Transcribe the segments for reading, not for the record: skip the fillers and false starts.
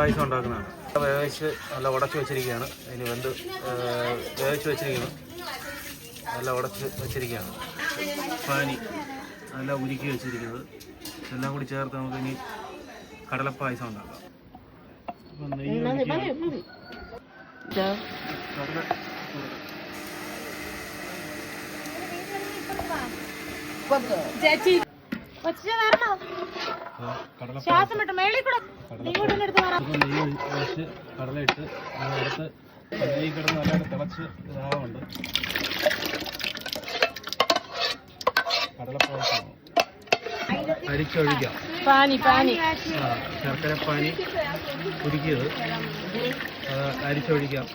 പായസം ഉണ്ടാക്കുന്നതാണ്. വേവിച്ച് നല്ല ഉടച്ച് വെച്ചിരിക്കുകയാണ്. ഇനി വേവിച്ച് വെച്ചിരിക്കുന്നു, നല്ല ഉടച്ച് വെച്ചിരിക്കുകയാണ്. പാനി നല്ല ഉരുക്കി വെച്ചിരിക്കുന്നത് എല്ലാം കൂടി ചേർത്ത് നമുക്ക് ഇനി കടലപ്പായസം ഉണ്ടാക്കാം. അപ്പം കടലയിട്ട് അടുത്ത് നെയ്യ് കിടന്ന് നല്ലതായിട്ട് തിളച്ച് ഇതാവുന്നുണ്ട്. കടലപ്പായസം അരിച്ചൊഴിക്കാം. ശർക്കര പാനി ഉരുക്കിയത് അരിച്ചൊഴിക്കാം.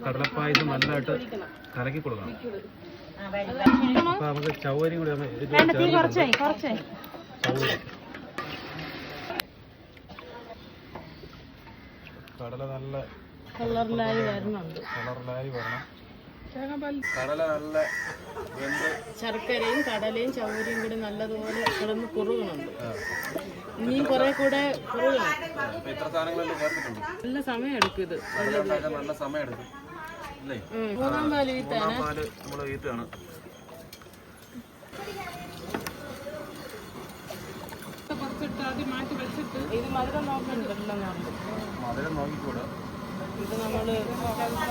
കടലപ്പായസം നല്ലതായിട്ട് കലക്കി കൊടുക്കണം. അപ്പൊ നമുക്ക് ചവ്വരി കൂടി കടല നല്ല കളറിലായി വരണം. കടല നല്ല ശർക്കരയും കടലയും ചവ്വരിയും കൂടി നല്ലതുപോലെ കിടന്ന് കുറുകണുണ്ട്. ഇനിയും കുറെ കൂടെ കുറുകണം. നല്ല സമയം എടുക്കും. ഇത് നല്ല സമയം എടുക്കും. മൂന്നാം പാല് വീട്ടാണ്. നമ്മള് വീട്ടാണ്. കുറച്ചിട്ട് അത് മാറ്റി വെച്ചിട്ട് ഇത് മധുരം നോക്കണ്ടല്ലോ. മധുരം നോക്കിക്കൂടാ. ഇത് നമ്മള്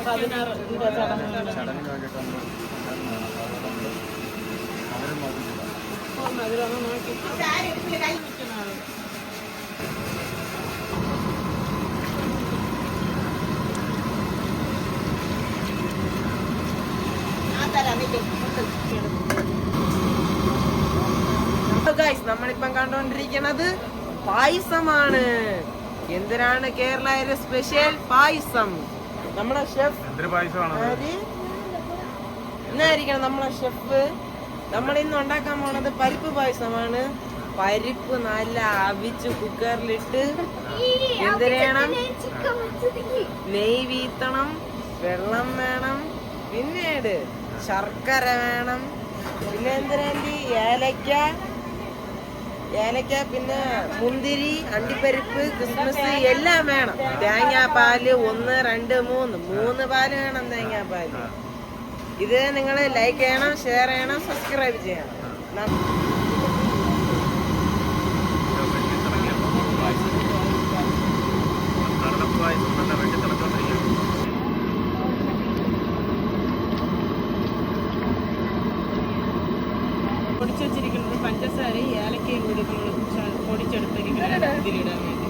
16 ചടങ്ങിന് വേണ്ടിയിട്ട് മധുരം നോക്കിക്കൂടാ. മധുരം നോക്കി നമ്മളിപ്പം കണ്ടോണ്ടിരിക്കണത് പായസമാണ്. എന്തിനാണ് കേരള സ്പെഷ്യൽ പായസം. നമ്മളെ ഷെഫ് എന്നായിരിക്കണം നമ്മളെ ഷെഫ്. നമ്മളിന്ന് ഉണ്ടാക്കാൻ പോണത് പരിപ്പ് പായസമാണ്. പരിപ്പ് നല്ല അവിച്ച് കുക്കറിലിട്ട് എന്തിനേണം, നെയ്യ് വീത്തണം, വെള്ളം വേണം, പിന്നീട് ശർക്കര വേണം, പിന്നെ എന്തിനാണ്ടി ഏലക്ക, പിന്നെ മുന്തിരി, അണ്ടിപ്പരിപ്പ്, കിസ്മിസ് എല്ലാം വേണം. തേങ്ങാപ്പാല് 1, 2, 3 പാല് വേണം. തേങ്ങാപ്പാല്. ഇത് നിങ്ങൾ ലൈക്ക് ചെയ്യണം, ഷെയർ ചെയ്യണം, സബ്സ്ക്രൈബ് ചെയ്യണം. പൊടിച്ചു വെച്ചിരിക്കുന്നത് പഞ്ചസാരയും ഏലക്കയും കൂടി പൊടിച്ചെടുത്തിരിക്കുന്നത് ഇതിലിടാൻ വേണ്ടി.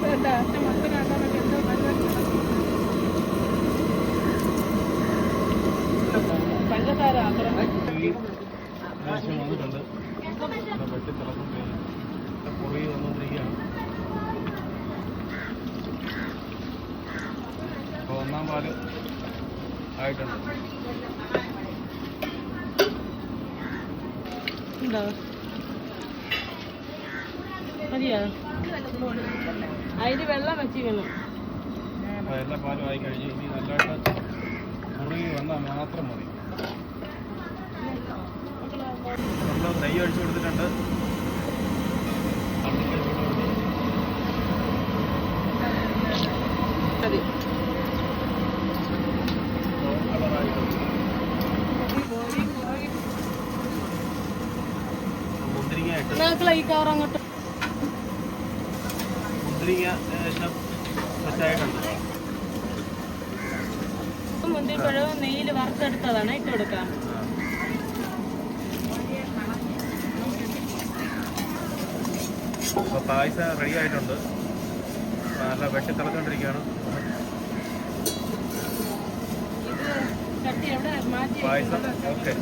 പഞ്ചസാര വന്നിട്ടുണ്ട്. പൊടി വന്നുകൊണ്ടിരിക്കുകയാണ്. അപ്പോൾ 1-ാം പാല് ആയിട്ടുണ്ട്. മതിയോ? അതിന് വെള്ളം വെച്ചിരിക്കണം. എല്ലാ പാലും ആയി കഴിഞ്ഞ് ഇനി നല്ലതായിട്ട് മുറുകി വന്നാൽ മാത്രം മതി. നമ്മൾ നെയ്യ് ഒഴിച്ചു കൊടുത്തിട്ടുണ്ട്. മുന്തിരിങ്ങ സെറ്റായിട്ടുണ്ട്. മുന്തിരിപ്പഴവും നെയ്യിൽ വറുത്തെടുത്തതാണ് ഇട്ട് കൊടുക്കാം. അപ്പോൾ പായസം റെഡി ആയിട്ടുണ്ട്. നല്ല വെട്ടി തിളച്ചുകൊണ്ടിരിക്കുകയാണ്. ഇത് ചട്ടി എവിടെ മാറ്റി പായസം ഓക്കെ.